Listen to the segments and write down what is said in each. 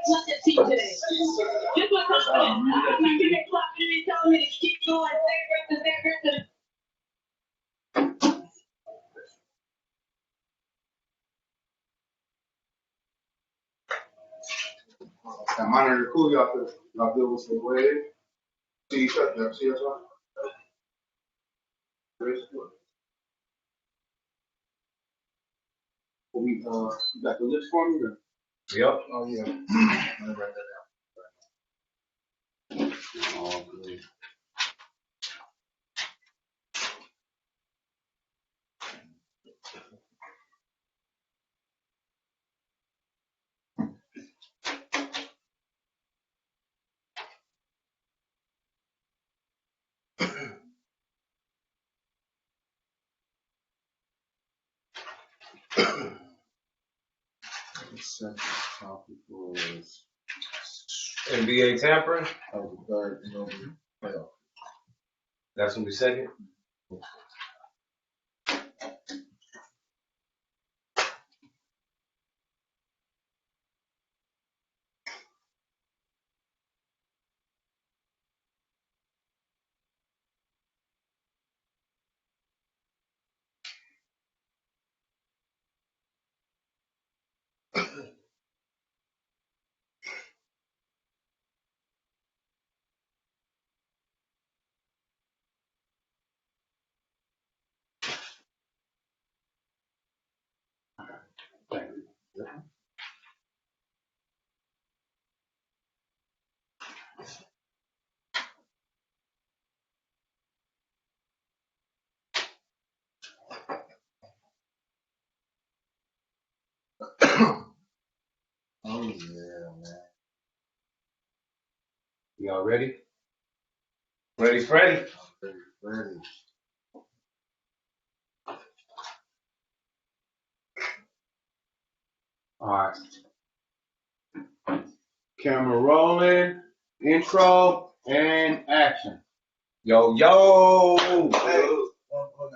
What's the team today? Just what confidence. I'm getting clock and they telling me to keep going. That monitor cool, y'all deal with some wave. See each other, see us on? You got the list for me? Or? Yep. Oh, yeah. Let me write that down. Oh, good. The second topic was NBA tampering. the third MLB playoff. That's gonna be second. Thank you. Oh, yeah, man. Y'all ready? Ready, Freddy? Ready. All right. Camera rolling, intro, and action. Yo, yo! Hey.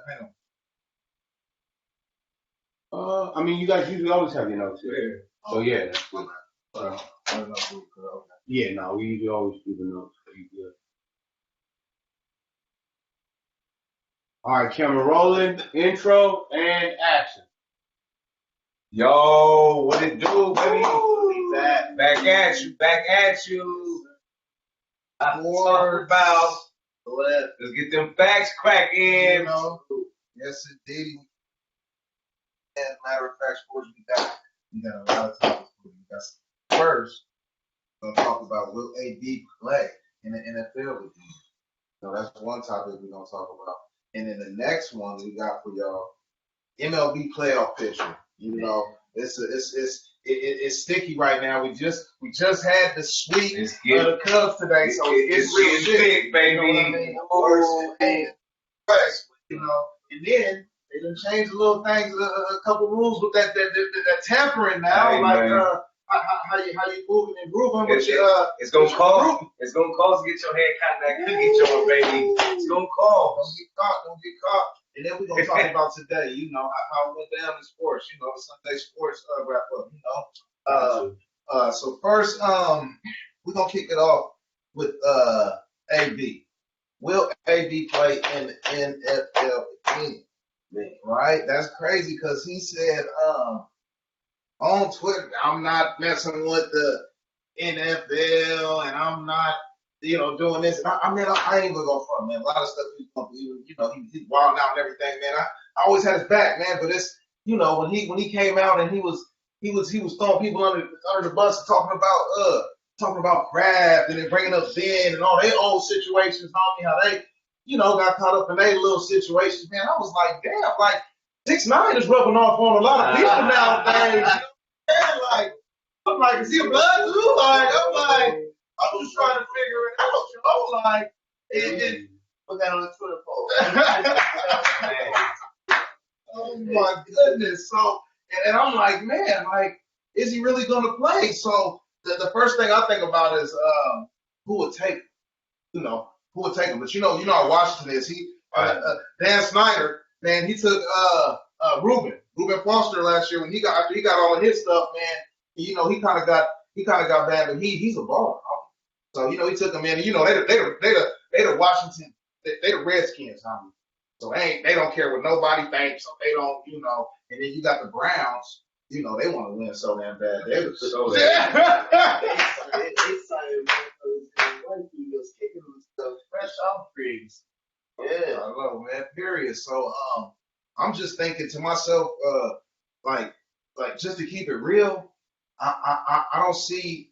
Hang on. I mean, you guys usually always have your notes here. Yeah. So, yeah. That's good. Yeah, no, we usually always do the notes. Good. All right, camera rolling, intro, and action. Yo, what it do, baby? Back at you. I'm talking about. Let's get them facts cracking. You know, yes, indeed. As a matter of fact, sports, we got a lot of topics. We got first, we're gonna talk about will AD play in the NFL with you. So that's one topic we're gonna talk about. And then the next one we got for y'all, MLB playoff picture. You know, it's sticky right now. We just had the sweep of the Cubs today, so it's real thick, baby. You know what I mean? First and West, you know, and then they done changed a little things, a couple rules with that tampering now, hey, like man. how you moving and grooving with it's gonna cost. It's gonna cost to get your head caught in that cookie jar, baby. It's gonna cost. Don't get caught. And then we're gonna talk about today, you know, how it went down in sports, you know, Sunday sports wrap up, you know. So first, we're gonna kick it off with AB. Will AB play in the NFL again? Right? That's crazy because he said on Twitter, I'm not messing with the NFL and I'm not, you know, doing this. I mean, I ain't gonna go front, man. A lot of stuff he's gonna do, you know, he's wilding out and everything, man. I always had his back, man. But it's, you know, when he came out and he was throwing people under the bus and talking about craft and then bringing up Ben and all their old situations, how they, you know, got caught up in their little situations, man. I was like, damn, like 6ix9ine is rubbing off on a lot of people nowadays. You know what I'm saying? I'm like, is he a blood too? Like, I'm just trying to figure it out, you know, like, put that on the Twitter post. Oh my goodness. So, and I'm like, man, like, is he really gonna play? So the first thing I think about is who would take him. But you know how Washington is. Dan Snyder, man, he took Reuben Foster last year after he got all of his stuff, man. You know, he kind of got he kind of got bad, but he's a baller. So, he took him in. And, they the Washington, they the Redskins, homie. So they don't care what nobody thinks. So they don't, And then you got the Browns. They want to win so damn bad. They were so damn. was kicking stuff fresh off Briggs. Yeah, I love, man. Period. So I'm just thinking to myself, like just to keep it real, I don't see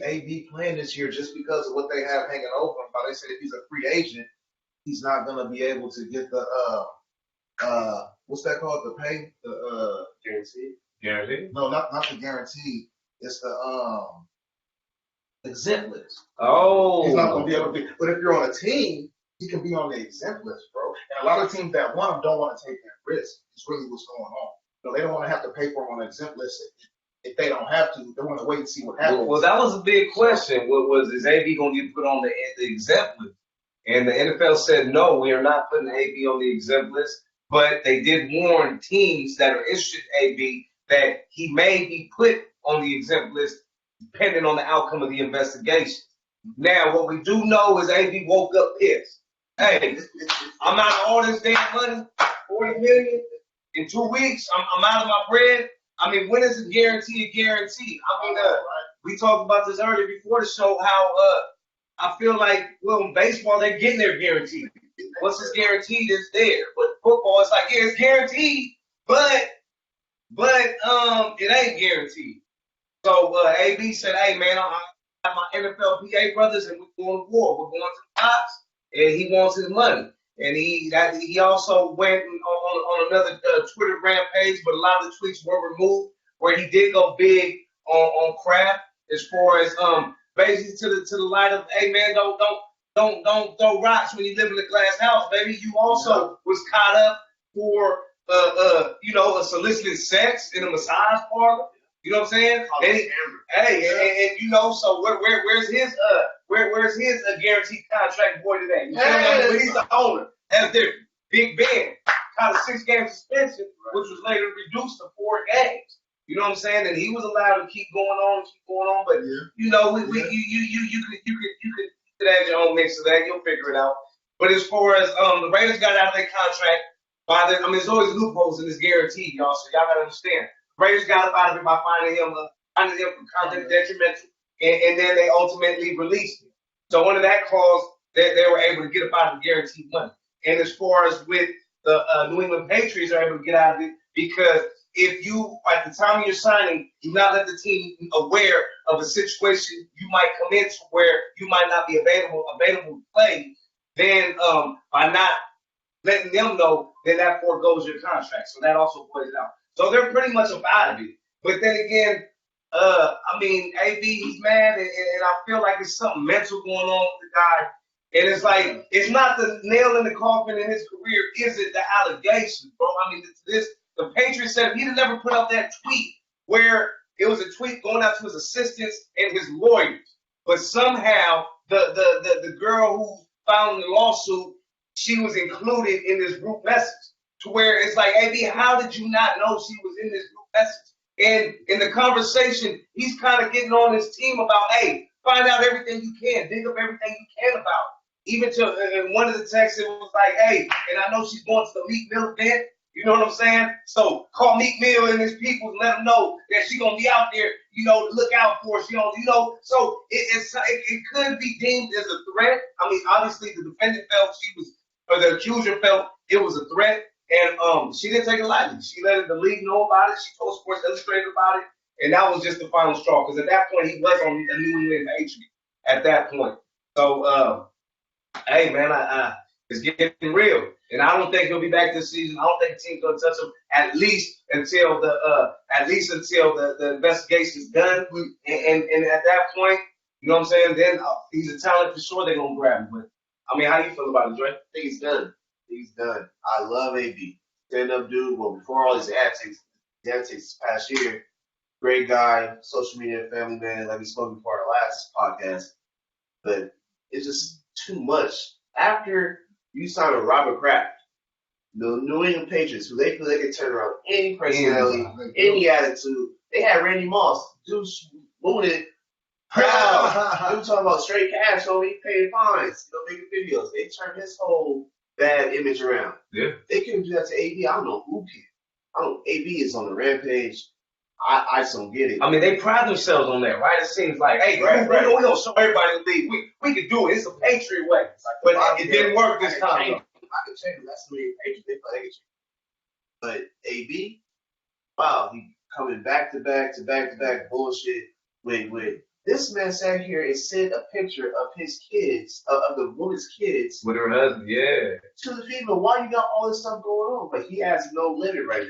AB playing this year just because of what they have hanging over him. But they said if he's a free agent, he's not gonna be able to get the what's that called? The pay? The guaranteed. Guaranteed? No, not the guarantee. It's the exempt list. Oh. He's not gonna be able to be. But if you're on a team, he can be on the exempt list, bro. And a lot of teams that want him don't want to take that risk. It's really what's going on. They don't want to have to pay for him on the exempt list. If they don't have to, they want to wait and see what happens. Well, that was a big question. Is AB going to get put on the exempt list? And the NFL said, no, we are not putting AB on the exempt list. But they did warn teams that are interested in AB that he may be put on the exempt list depending on the outcome of the investigation. Now, what we do know is AB woke up pissed. Hey, I'm out of all this damn money, $40 million in 2 weeks. I'm out of my bread. I mean, when is a guarantee a guarantee? I mean, we talked about this earlier before the show, how I feel like, well, in baseball, they're getting their guarantee. Once it's guaranteed, it's there. But football, it's like, yeah, it's guaranteed, but it ain't guaranteed. So AB said, hey, man, I have my NFL PA brothers, and we're going to war. We're going to the cops, and he wants his money. And he also went on another Twitter rampage, but a lot of the tweets were removed, where he did go big on Kraft as far as basically to the light of, hey man, don't throw rocks when you live in a glass house, baby. You also was caught up for a solicited sex in a massage parlor. You know what I'm saying? And so where's his where's his guaranteed contract boy today? You know, he's the owner. That's different. Big Ben caught a 6-game suspension, which was later reduced to 4 games. You know what I'm saying? And he was allowed to keep going on. But you could add your own mix of that. You'll figure it out. But as far as the Raiders got out of their contract, there's always loopholes in this guarantee, y'all. So y'all gotta understand. Raiders got up out of it by finding him for conduct detrimental, and then they ultimately released him. So under that clause, they were able to get up out of the guaranteed money. And as far as with the New England Patriots are able to get out of it, because if you, at the time of your signing, do not let the team be aware of a situation you might come into where you might not be available to play, then by not letting them know, then that foregoes your contract. So that also plays it out. So they're pretty much up out of it. But then again, AB, he's mad, and I feel like it's something mental going on with the guy. And it's like, it's not the nail in the coffin in his career, is it the allegations, bro? I mean, the Patriots said he'd never put out that tweet where it was a tweet going out to his assistants and his lawyers. But somehow, the girl who filed the lawsuit, she was included in this group message. To where it's like, AB, how did you not know she was in this group message? And in the conversation, he's kind of getting on his team about, hey, find out everything you can, dig up everything you can about it. Even to in one of the texts, it was like, hey, and I know she's going to the Meek Mill event. You know what I'm saying? So call Meek Mill and his people and let them know that she's gonna be out there. To look out for. So it could be deemed as a threat. I mean, obviously the defendant felt the accuser felt it was a threat. And she didn't take it lightly. She let the league know about it. She told Sports Illustrated about it. And that was just the final straw. Because at that point, he was on the New England Patriots at that point. So, hey, man, it's getting real. And I don't think he'll be back this season. I don't think the team's going to touch him at least until the investigation is done. And at that point, you know what I'm saying, then he's a talent for sure. They're going to grab him. But, I mean, how do you feel about it, Dre? I think he's done. He's done. I love AB. Stand-up dude. Well, before all his antics this past year, great guy, social media family man, like we spoke before our last podcast. But it's just too much. After you sign with Robert Kraft, the New England Patriots, who they could turn around any personality, any attitude. They had Randy Moss. Dude mooning, proud. They were talking about straight cash, homie, paying fines, making videos. They turned his whole bad image around. Yeah. They couldn't do that to AB. I don't know who can. I don't. AB is on the rampage. I just don't get it. I mean, they pride themselves on that, right? It seems like, hey, Right. we don't show everybody the league. We can do it. It's a Patriot way. But it didn't work this time. I can change it. That's the way Patriots they play. But AB, wow, he coming back to back bullshit with this man sat here and sent a picture of his kids, of the woman's kids. With her husband, yeah. To the female, why you got all this stuff going on? But he has no limit right now.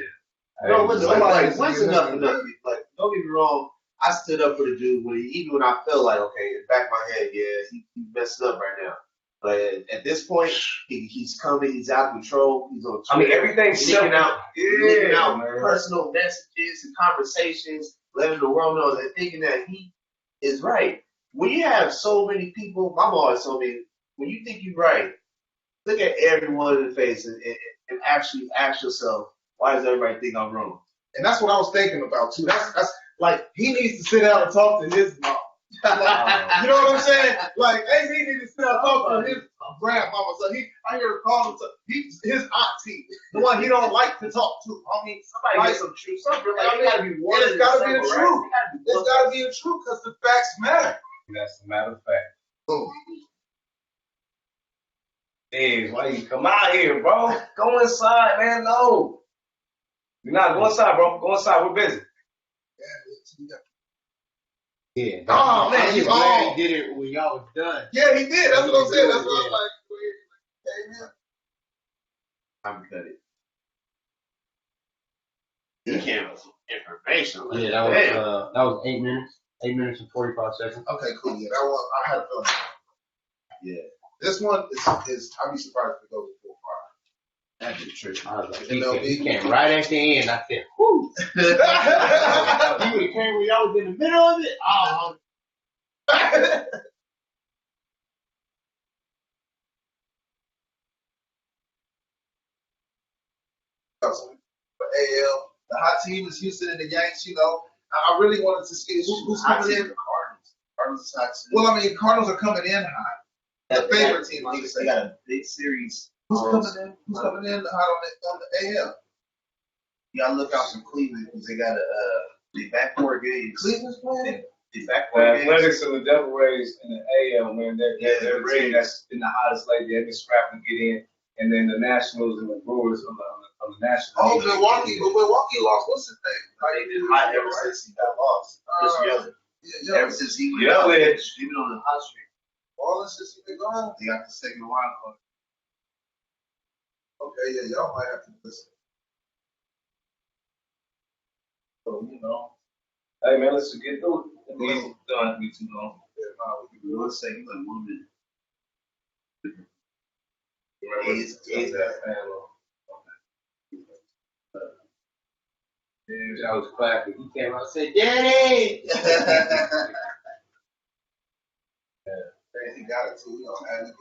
Hey, No, listen, like, when's enough? limit. Like, don't get me wrong. I stood up for the dude even when I felt like, okay, in the back of my head, yeah, he messed up right now. But at this point, he's coming, he's out of control, he's on Twitter. I mean, everything's leaking out man. personal messages and conversations, letting the world know that thinking that he is right. When you have so many people, my mom always told me, when you think you're right, look at everyone in the face and actually ask yourself, why does everybody think I'm wrong? And that's what I was thinking about too. That's like he needs to sit down and talk to his mom. Like, you know what I'm saying? Like, hey, he needs to sit down and talk to his grandmama. So I hear her call him. He's his auntie, the one he don't like to talk to. I mean, Somebody get some truth. Something like, it gotta be one. It's gotta be the truth. It's gotta be the truth because the facts matter. That's a matter of fact. Boom. Hey, why you come out here, bro? Go inside, man. No. You're not. Go inside, bro. Go inside. We're busy. Yeah. Oh, man, he's he's glad on. he did it when y'all was done. Yeah, he did. That's what I'm saying. That's what I'm like. Amen. I'm cut it. He came with some information. Like, Yeah, that was 8 minutes. 8 minutes and 45 seconds. Okay, cool. Yeah, that one I had a feeling. Yeah. This one is I'd be surprised if it goes before That'd be tricky. I was like, MLB. he came right at the end. I said, whoo. He would have came when y'all was in the middle of it. Oh, 5. AL, the hot team is Houston and the Yanks. I really wanted to see who's coming in. Cardinals is hot too. Well, I mean, Cardinals are coming in high. The favorite team, I would They say. got a big series. Who's coming in? Who's coming in hot on the AL? You gotta look out for Cleveland because they got the backcourt games. Cleveland's playing. The The backcourt games. Athletics and the Devil Rays in the AL, man, they're the Rays. team that's been the hottest lately. They've been scrapping to get in. And then the Nationals and the Brewers on the National Oh, League. Milwaukee lost. What's his name? They've been hot ever since he got lost. Just Yelich. Yeah, Ever since he went Yelich. out, they've been on the hot streak. Ballin' since he been gone. They got the second wild card. Okay, yeah, y'all might have to listen. So, Hey, man, let's just get through it. These don't have to be too long. Let's say he's like 1 minute. He's that fan. that was classic. He came out and said, Daddy! Man, he got it too. And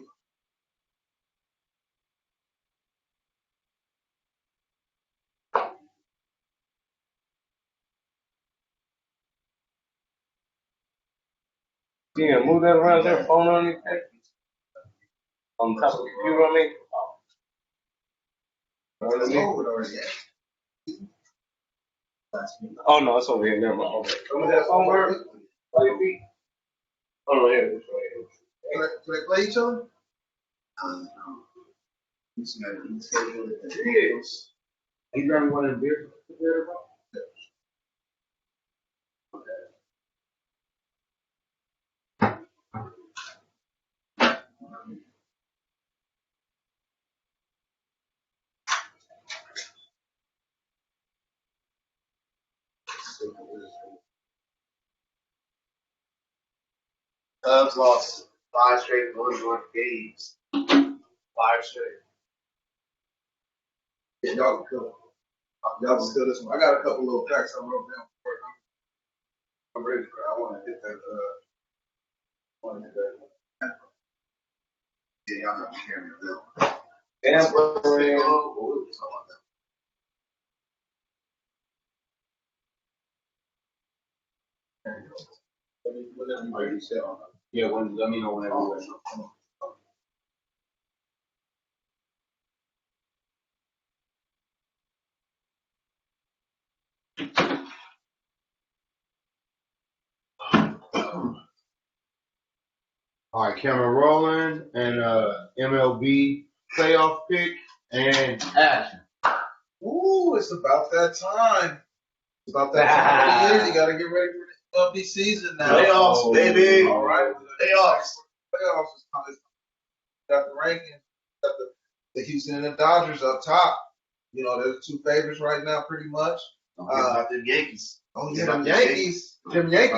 Yeah, move that around there, phone on anything. On top of the computer, I mean. it's over already. Oh, no, it's over here. Never mind. Okay. Remember that phone word? Oh, your feet. Oh, no, here it is. Right Can they play each other? He's got a schedule at the here. Bills. He grabbed one of the beers. Cubs lost 5 straight 1-1 games. 5 straight. Yeah, y'all can kill him. Y'all can steal this one. I got a couple little facts I wrote down for it. I'm ready for it. I want to hit that. Yeah, y'all got to carry me down. Tampering. Whenever you ready to set on. Yeah, let me know whenever you're ready. All right, camera rolling and MLB playoff pick and action. Ooh, it's about that time. It's about that time of the year. You got to get ready for the MLB season now. Playoffs, baby. All right. Playoffs. Playoffs is coming. Got the rankings. Got the Houston and the Dodgers up top. You know, they're the two favorites right now, pretty much. Don't forget about the Yankees. Oh, yeah, them Yankees,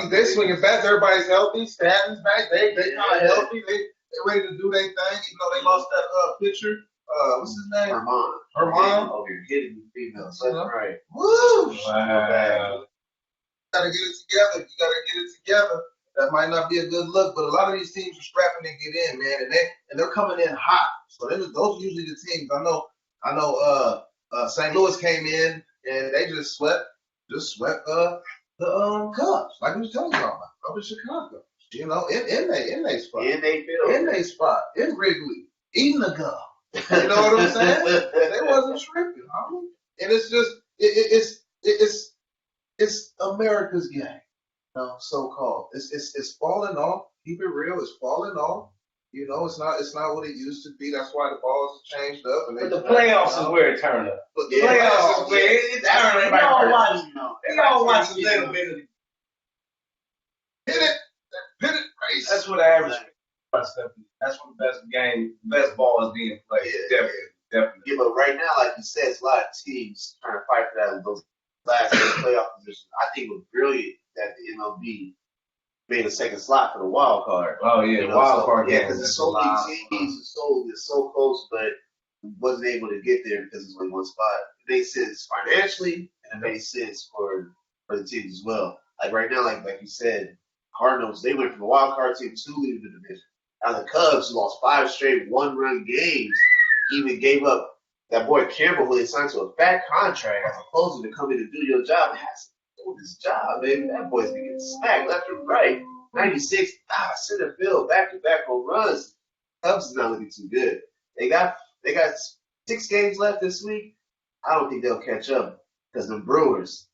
they swinging back. Everybody's healthy. Stanton's back. They kind of healthy. They ready to do their thing. You know, they lost that pitcher. What's his name? Herman. Oh, you're hitting the females. That's right. Woo! Wow. Gotta get it together. You gotta get it together. That might not be a good look, but a lot of these teams are scrapping to get in, man, and they're coming in hot. So those are usually the teams. I know. St. Louis came in and they just swept the Cubs, like we was telling y'all about up in Chicago. You know, in they spot, in they spot, in Wrigley, eating the gum. You know what I'm saying? They wasn't tripping, homie. And it's just it's America's game, you know, so-called. It's falling off. Keep it real. It's falling off. You know, it's not what it used to be. That's why the balls have changed up. And But the playoffs is where it turned up. But The playoffs is where it turned everybody. They all watch a little bit of it. hit it, race. That's what the average stuff is. That's when the best ball is being played. Yeah, Definitely. Yeah, but right now, like you said, it's a lot of teams trying to fight for that those last playoff positions. I think it was brilliant that the MLB made a second slot for the wild card. Oh yeah, You know, wild so- card Yeah, game. because it's so many teams, it's so close, but wasn't able to get there because it's only one spot. It made sense financially, and it made sense for the teams as well. Like right now, like you said, Cardinals, they went from a wild card team to leading the division. Now the Cubs, who lost 5 straight one-run games, even gave up that boy Campbell, who they signed to a fat contract as a closer to come in and do your job. Has to do his job, baby. That boy's gonna get smacked left and right. 96, center field, back-to-back home runs. Cubs is not looking too good. They got 6 games left this week. I don't think they'll catch up because the Brewers,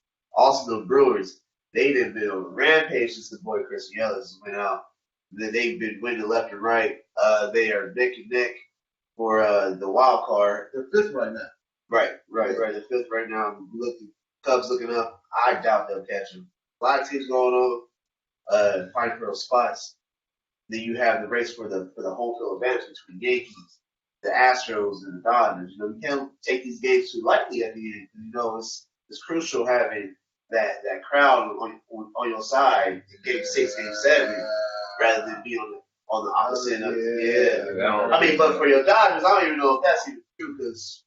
they've been on a rampage since the boy Chris Yelich went out. They've been winning left and right. They are neck and neck for the wild card. They're fifth right now. Right. They're fifth right now. Cubs looking up. I doubt they'll catch them. A lot of teams going on, fighting for those spots. Then you have the race for the home field advantage between the Yankees, the Astros, and the Dodgers. You know, you can't take these games too lightly at the end. You know, it's crucial having that crowd on your side in game 6, game 7, rather than be on the opposite of I mean, but for your Dodgers, I don't even know if that's even true because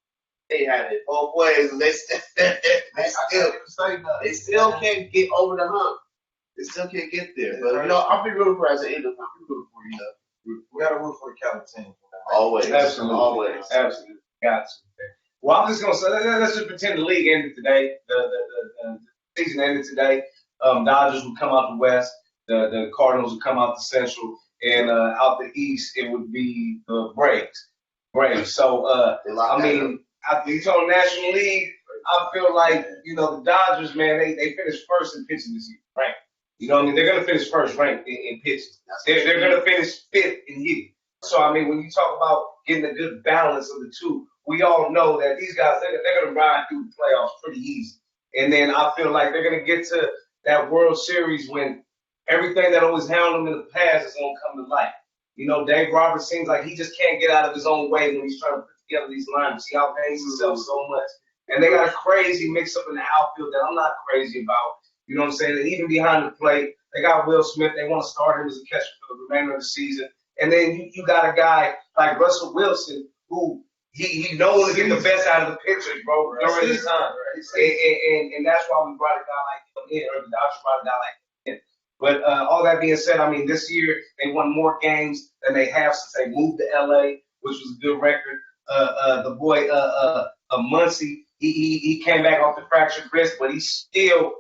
they had it both ways, and they still can't get over the hump. They still can't get there. But you know, I'll be rooting for as an end of I'm rooting for you. We got to root for the Cali team. Always, Absolutely. always. Absolutely. Got to. Well, I'm just gonna say let's just pretend the league ended today. The season ended today. Dodgers would come out the West. The Cardinals would come out the Central, and out the East it would be the Braves. So I mean, after you told National League, I feel like the Dodgers, man, they finished first in pitching this year, right? You know what I mean? They're gonna finish first ranked in pitching. They're gonna finish fifth in hitting. So I mean, when you talk about getting a good balance of the two, we all know that these guys they're gonna ride through the playoffs pretty easy. And then I feel like they're gonna get to that World Series when everything that always hounded them in the past is gonna come to light. Dave Roberts seems like he just can't get out of his own way when he's trying to put together these lineups. He outpaces himself so much. And they got a crazy mix up in the outfield that I'm not crazy about. You know what I'm saying? And even behind the plate, they got Will Smith. They want to start him as a catcher for the remainder of the season. And then you got a guy like Russell Wilson who he knows to get the best out of the pitchers, bro, during his time. And that's why we brought a guy like him in, or the Dodgers brought a guy like him in. But all that being said, I mean, this year they won more games than they have since they moved to L.A., which was a good record. The boy Muncy, he came back off the fractured wrist, but he's still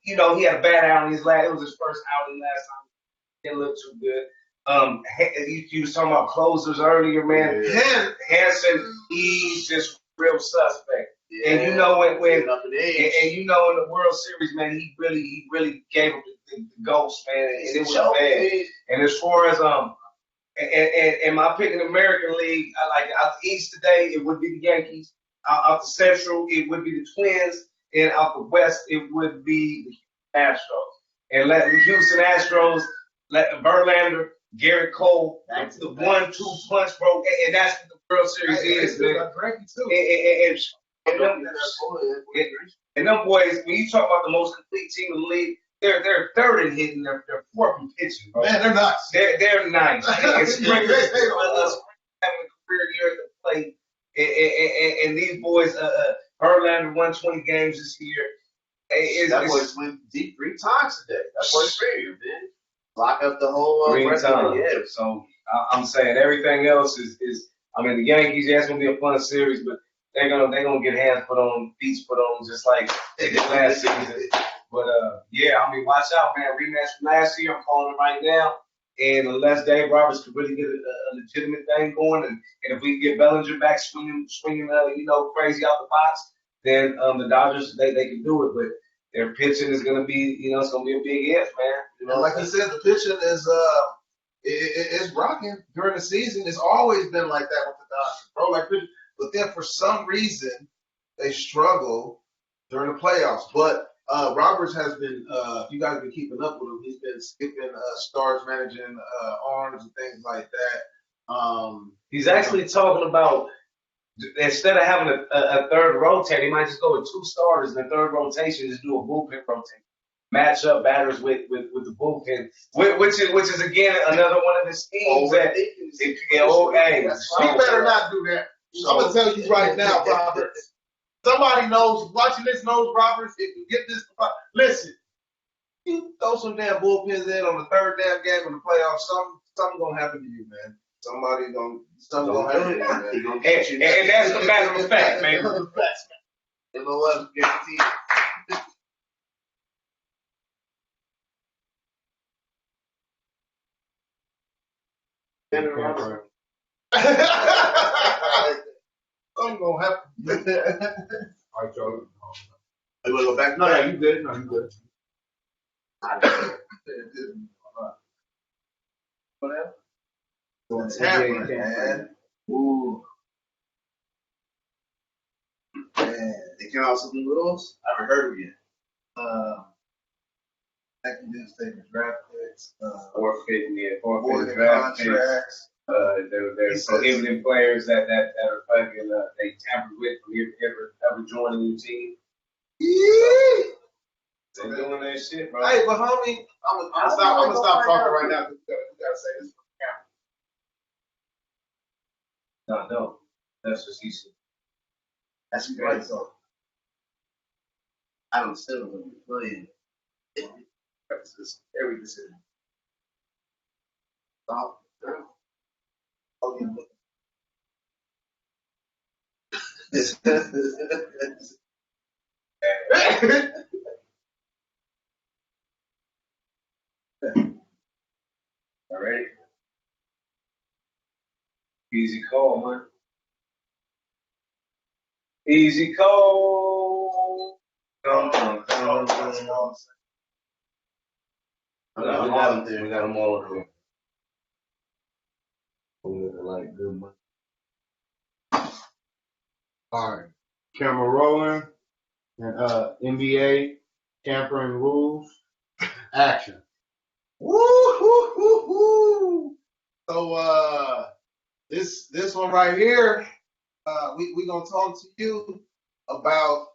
He had a bad outing it was his first outing last time. Didn't look too good. You was talking about closers earlier, man. Yeah. Hanson, he's just real suspect. Yeah. And you know when Up in age. and you know in the World Series, man, he really gave him the ghost, man, and it was Choke, bad. man. And as far as and my pick in the American League, I like out the East today, it would be the Yankees. Out the Central, it would be the Twins, and out the West, it would be the Astros. And let the Houston Astros, let Verlander, Garrett Cole, the 1-2 punch, bro, and that's what the World Series is, man. And them boys, when you talk about the most complete team in the league, they're third in hitting, they're fourth in pitching, bro. Man, they're nuts. They're nice. And Springer having a career year at the plate, and these boys, Verlander won 20 games this year. That boy's went deep 3 times today. That's what it's fair, man. Lock up the whole 3 rest of times. the year. So I'm saying everything else is the Yankees. Yeah, it's gonna be a fun series, but they're gonna get hands put on, feet put on, just like they did last season. But watch out, man. Rematch from last year. I'm calling it right now. And unless Dave Roberts could really get a legitimate thing going, and if we can get Bellinger back swinging, crazy out the box, then the Dodgers they can do it. But their pitching is gonna be, it's gonna be a big if, man. Like you said, the pitching is rocking during the season. It's always been like that with the Dodgers, bro. But then for some reason they struggle during the playoffs. But Roberts has been, if you guys have been keeping up with him, he's been skipping starts, managing arms and things like that. He's actually talking about instead of having a third rotate, he might just go with 2 starters in the third rotation, just do a bullpen rotation. Match up batters with the bullpen, which is again another one of the schemes that He better not do that. I'm gonna tell you right now, Robert. Somebody watching this knows Roberts. If you get this, listen. You throw some damn bullpens in on the third damn game in the playoffs. Something gonna happen to you, man. Something gonna happen to you, man. And that's the matter of fact, man. You know what? Guaranteed. Something gonna happen. All right, Joe. You want to go back? No, you good. No, you good. Whatever. Going Tampering, man. Ooh. Man, they came out with some new rules. I haven't heard of yet. I can do statement draft picks. Forfeiting Forfeiting draft picks. contracts. They're prohibiting players that are fucking they tampered with from ever joining the team. They're doing that shit, bro. Hey, but homie, I'm gonna stop talking right now because we gotta say this for the camera. No, that's what he said. That's right. So I don't still want to be playing. Every decision. Stop. Oh, All right. Easy call, man. Easy call. Come on. We got them all up there. Like good money. All right. Camera rolling. And NBA tampering rules. Action. Woo! So this one right here, we gonna talk to you about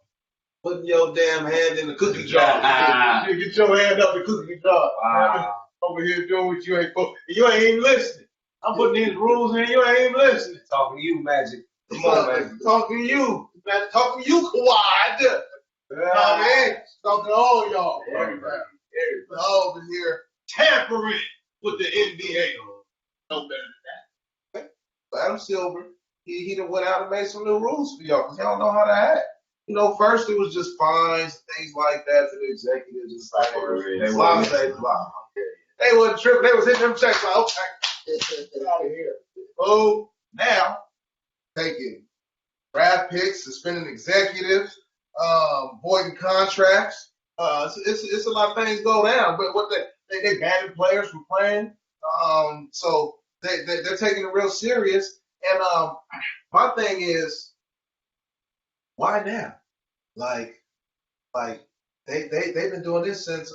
putting your damn hand in the cookie jar. You get your hand up in the cookie jar. Wow. Over here doing what you ain't supposed. You ain't even listening. I'm putting these rules in. You ain't even listening. Talking to you, Magic. Come on, Magic. Talking to you. Talking to you, Kawhi. You know what I mean? Talking to all y'all. Everybody. All over here tampering with the NBA. No better than that. Adam Silver, he done went out and made some new rules for y'all because y'all don't know how to act. First it was just fines, things like that to the executives and stuff. They Blah, wasn't- blah, blah. They wasn't tripping. They was hitting them checks like, okay, get out of here. Oh, now taking draft picks, suspending executives, voiding contracts. It's a lot of things go down. But what they banned players from playing. So they're taking it real serious. And my thing is, why now? Like they've been doing this since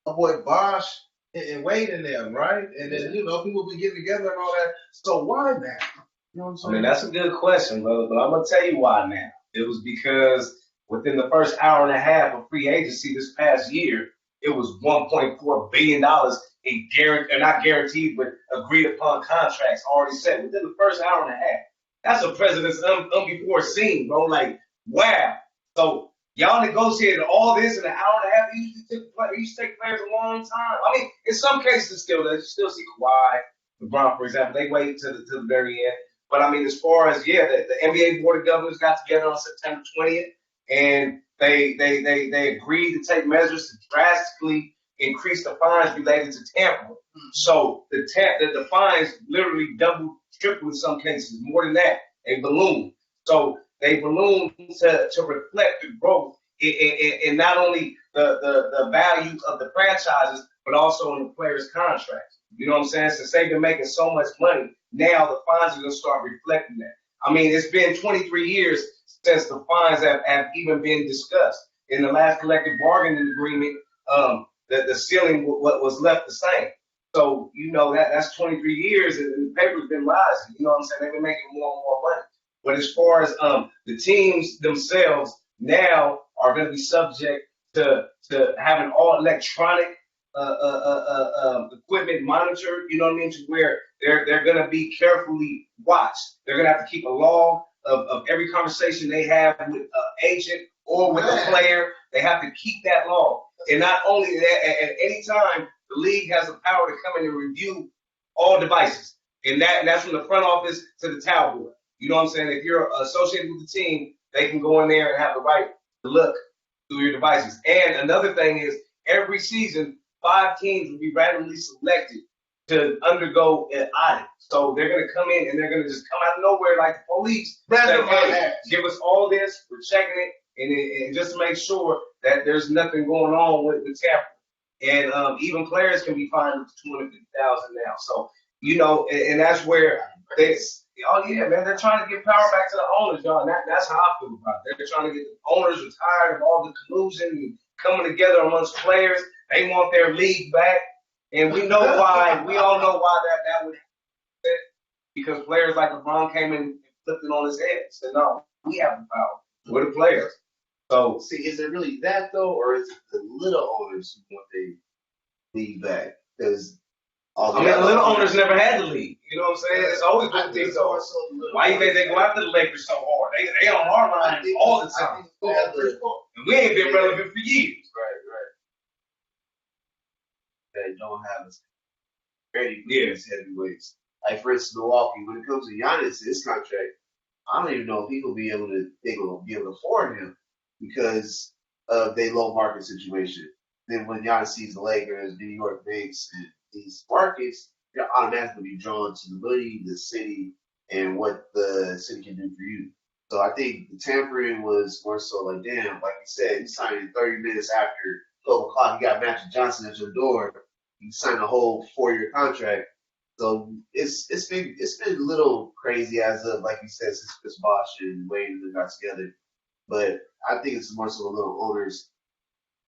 my boy Bosch and Wade and them, right? And then people been getting together and all that. So why now? You know what I'm I saying? mean, that's a good question, brother, but I'm going to tell you why now. It was because within the first hour and a half of free agency this past year, it was $1.4 billion in not guaranteed, but agreed upon contracts already set within the first hour and a half. That's a president's before seen, bro. Like, wow. So y'all negotiated all this in an hour and a half. It used to take players a long time. I mean, in some cases, it still does. You still see Kawhi, LeBron, for example. They wait to the very end. But I mean, as far as the NBA Board of Governors got together on September 20th, and they agreed to take measures to drastically increase the fines related to tampering. So the fines literally doubled, tripled in some cases, more than that. They ballooned. So they ballooned to reflect the growth in not only the value of the franchises, but also in the players' contracts. You know what I'm saying? Since they've been making so much money, now the fines are going to start reflecting that. I mean, it's been 23 years since the fines have even been discussed. In the last collective bargaining agreement, the ceiling was left the same. So, that's 23 years, and the paper's been rising. You know what I'm saying? They've been making more and more money. But as far as the teams themselves now are going to be subject to having all electronic equipment monitored, you know what I mean, to where they're going to be carefully watched. They're going to have to keep a log of every conversation they have with an agent or with a player. They have to keep that log. And not only that, at any time, the league has the power to come in and review all devices. And that's from the front office to the towel board. You know what I'm saying? If you're associated with the team, they can go in there and have the right to look through your devices. And another thing is, every season, 5 teams will be randomly selected to undergo an audit. So they're going to come in and they're going to just come out of nowhere like the police. Hey, give us all this, we're checking it, and just to make sure that there's nothing going on with the tampering. And even players can be fined up to $250,000 now. So, and that's where oh yeah, man, they're trying to get power back to the owners, y'all. And that's how I feel about it. They're trying to get the owners retired of all the collusion and coming together amongst players. They want their league back. And we know why. We all know why that would happen. Because players like LeBron came in and flipped it on his head and said, no, we have the power. We're the players. So, see, is it really that though, or is it the little owners who want their league back? Because the little owners never had the league. You know what I'm saying? It's always been things over. Why you think they go after the Lakers so hard? They on our line all the time. And we ain't been relevant for years. Right. They don't have us ready for these heavyweights. Like for instance, Milwaukee, when it comes to Giannis, his contract, I don't even know if they will be able to afford him because of their low market situation. Then when Giannis sees the Lakers, New York Knicks, and these markets, they're automatically be drawn to the money, the city, and what the city can do for you. So I think the tampering was more so like, damn, like you said, you signed in 30 minutes after 12 o'clock, you got Magic Johnson at your door, you signed a whole 4-year contract. So it's been a little crazy as of, like you said, since Chris Bosh and Wade and them got together. But I think it's more so the little owners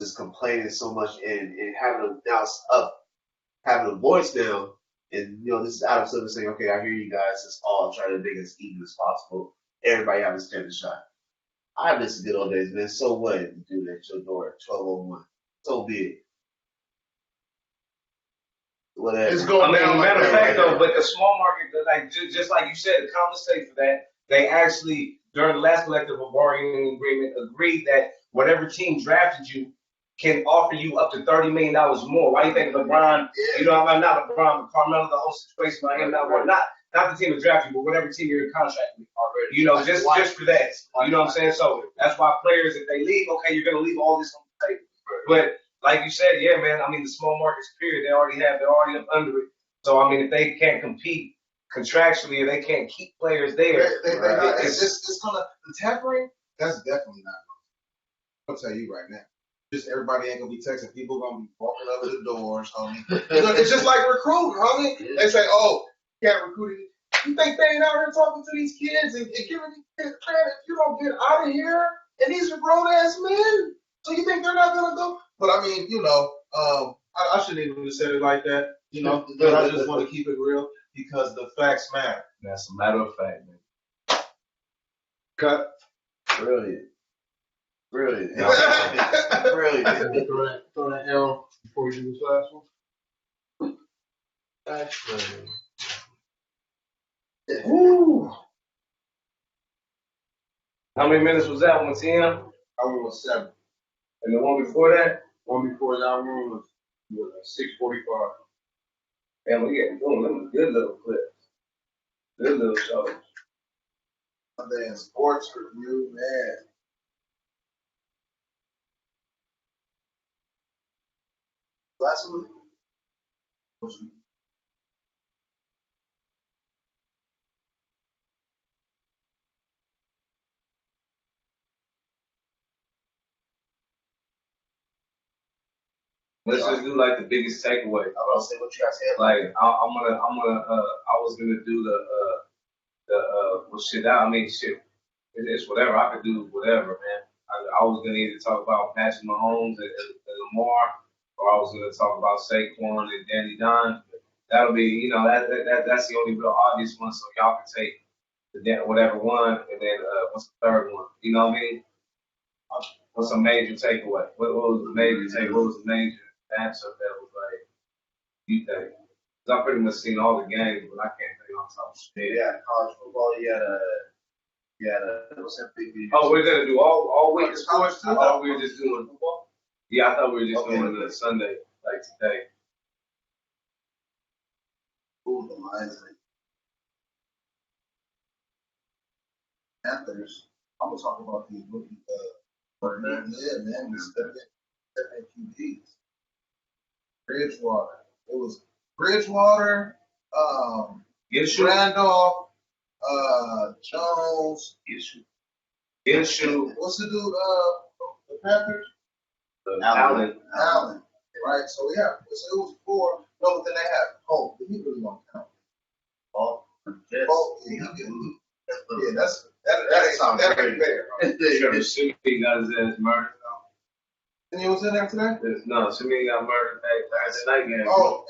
just complaining so much and having a voice now. And this is Adam Silver saying, okay, I hear you guys. Let's all try to make it as even as possible. Everybody have a standard shot. I miss the good old days, man. So what? You do that at your door at 12:01. So be it. Whatever. It's going down. Matter of fact, though, but the small market, like just like you said, to compensate for that, they actually during the last collective bargaining agreement agreed that whatever team drafted you can offer you up to $30 million more. Why do you think LeBron? Not LeBron, but Carmelo, the whole situation by him not not the team that drafted you, but whatever team you're in contract with already. You know, just for that. You know what I'm saying? So that's why players, if they leave, okay, you're gonna leave all this on the table. But like you said, yeah, man. I mean, the small markets period, they're already up under it. So I mean, if they can't compete contractually, or they can't keep players there, It's gonna the tampering. That's definitely not. I'll tell you right now. Just everybody ain't gonna be texting. People gonna be walking over the doors, homie. It's just like recruiting, homie. They say, "Oh, you can't recruit it." You think they ain't out here talking to these kids and giving these kids credit? If you don't get out of here, and these are grown ass men, so you think they're not gonna go? But I mean, I shouldn't even have said it like that, But I just want to keep it real because the facts matter. that's a matter of fact, man. Cut. Brilliant. Throw that L before we do this last one. Actually. Woo. How many minutes was that? 110? I was 7. And the one before that? One before y'all room was 6:45. Man, we getting doing them good little clips. Good little shows. Sunday in sports review, man. Last week. Let's just do like the biggest takeaway. I'm gonna say what you guys said. Like I was gonna do well shit. I mean shit. It's whatever. I could do whatever, man. I was gonna either talk about Patrick Mahomes and Lamar, or I was gonna talk about Saquon and Danny Dimes. That'll be, that's the only real obvious one. So y'all can take whatever one, and then what's the third one? You know what I mean? What's a major takeaway? What was the major takeaway? What was the major matchup that was like, you think? Because I pretty much seen all the games, but I can't think on top of shit. Yeah, college football. You had a what's that big video? Oh, we're gonna do all week College sports. too? I thought we were just doing football. Yeah, I thought we were just doing the Sunday like today. Ooh, the Lions. Panthers. I'm gonna talk about these rookie yeah, man, we stepped in QBs. Bridgewater. It was Bridgewater, Randolph, Jones. Issue. What's the dude? The Panthers. Allen. Allen. Right. So yeah, it was 4. No, but then they had Hope. But he really don't count. Oh, Yeah, that's ain't fair. Trevor Simeon got his ass murdered. And he was in there today? No, Simeon got murdered last night game. Oh,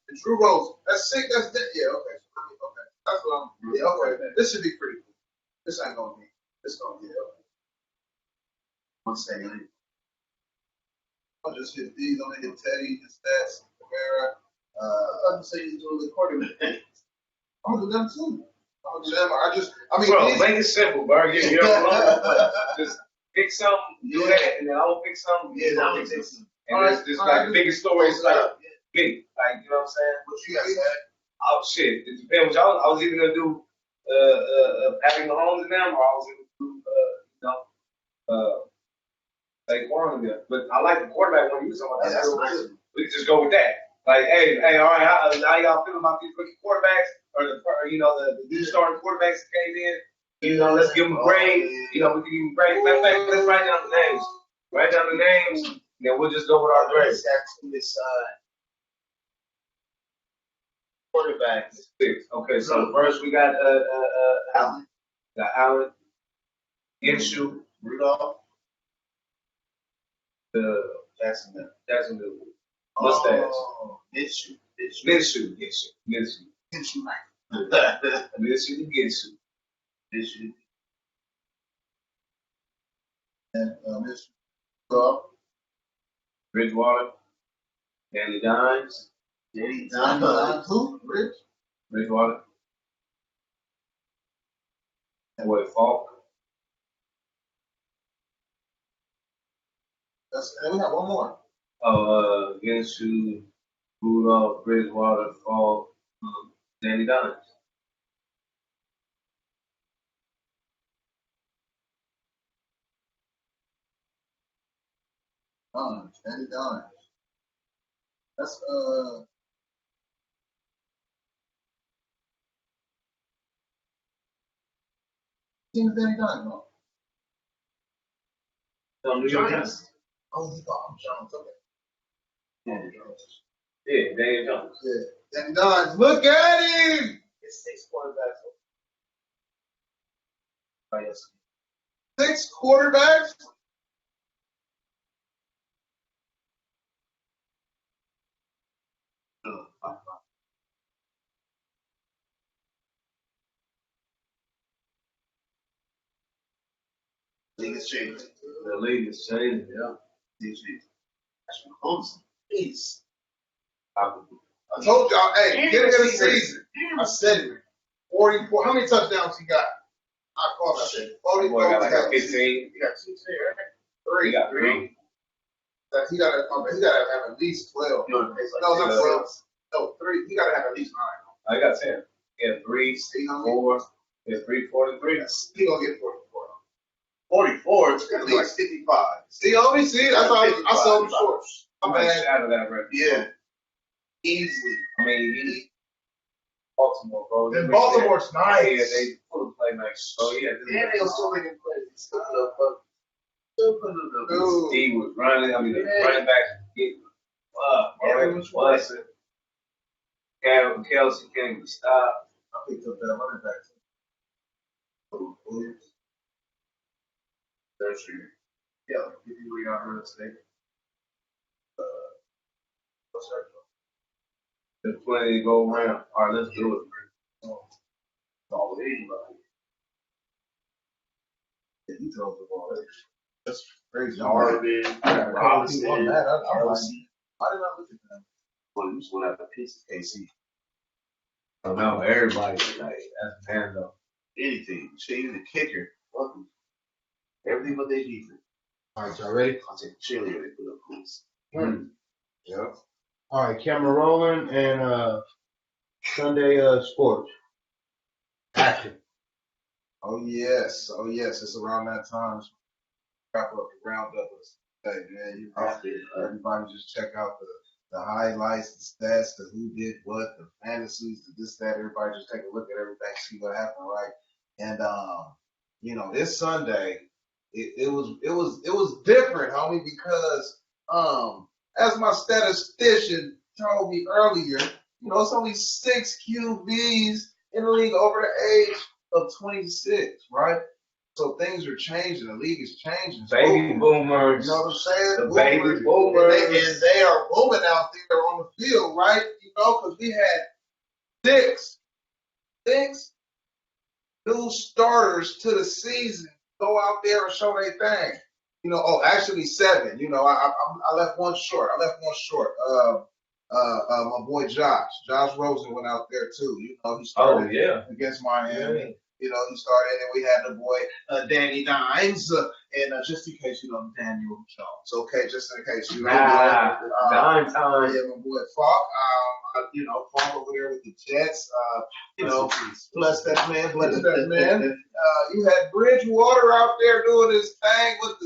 and Drew Rose. That's sick. That's it. Yeah, okay. Okay. That's what I'm. Yeah, okay. This should be pretty cool. This ain't gonna be. It's gonna be okay. one second. I'll just hit these. I'm gonna hit Teddy, his stats, Camara. I'm gonna say you do the quarterback. I'm gonna do them too. Bro, make it simple, bro. Just pick something, do that, and then I'll pick something. Yeah, I'm gonna take some. And it's just like the biggest stories, like big, like, you know what I'm saying? What you guys said? Oh shit, it depends. I was either gonna do Patrick Mahomes and them, or I was gonna do Saquon and them. But I like the quarterback when you was talking about that. That's nice. We can just go with that. Like, hey, all right, how y'all feel about these rookie quarterbacks, or the new starting quarterbacks that came in? Let's give them a grade. We can give them a grade. Matter of fact, let's write down the names. Write down the names, and then we'll just go with our grades. This quarterback. 6. Okay, so first we got Allen. Got Allen, Inshu, Rudolph. Jacksonville, mustache, Minshew. Minshew. And Mr. Bridgewater, Danny Dimes, Who? Rich? Bridgewater, and Falk. And we have one more. Inshu, Rudolph, Bridgewater, Falk, Danny Dimes. Danny Dimes. That's team Danny Dimes, no? New York Giants. Oh, he thought I'm Jones. Okay. Yeah, Daniel Jones. Yeah. Danny Dimes. Look at him. It's 6 quarterbacks. Oh, yes. 6 quarterbacks. League is changing. The league is changing, yeah. League is changing. Patrick Mahomes, please. I told y'all, hey, beginning of the season, I said it. 44. How many touchdowns he got? I called that shit. 44. Boy got like a 15. He got 2 right? 3. He got 3. He got to have at least 12. No, not 12. No, 3. He got to have at least 9. I got 10. He had 3, 4. He had 3, 43. He gonna get 44. 44, it's gonna be like 55. See, homie, see, that's how I saw him short. I'm bad out of that record. Yeah. Easily. I mean, he Baltimore, bro. And Baltimore's nice. Yeah, they full of playmakers. So yeah, And they were still making plays. Still put up. Dude. he was running. I mean, the running backs were getting Everyone's busting. Kelsey can't even stop. I picked up that running back. Williams. That's true. Yeah, like 50 yard run today. What's that? There's plenty to go around. All right, let's do it. All anybody. Yeah, he throws the ball. That's crazy. Darvin, Robinson, I did not look at that. Well, you just went out the piece of KC. So now everybody's like, that's man though. Anything. Shane the kicker. Welcome. Everything but they defense. All right, y'all ready? I'll take the cheerleader they put up, please. Yep. All right, camera rolling and Sunday sports. Action. Oh yes, it's around that time. Wrap up the roundup of the day, man. You have to, everybody just check out the highlights, the stats, the who did what, the fantasies, the this, that. Everybody just take a look at everything, see what happened, right? And this Sunday, it was different, homie, because as my statistician told me earlier, it's only 6 QBs in the league over the age of 26, right? So things are changing. The league is changing. Baby boomers. You know what I'm saying? The baby boomers. And they are booming out there on the field, right? Because we had six new starters to the season go out there and show their thing. Actually 7. I left one short. My boy Josh Rosen went out there too. He started against Miami. He started, and we had the boy Danny Dimes, and just in case you know Daniel Jones, okay, just in case you know. Dime time. Yeah, my boy Falk. Falk over there with the Jets. Bless that man. You had Bridgewater out there doing his thing with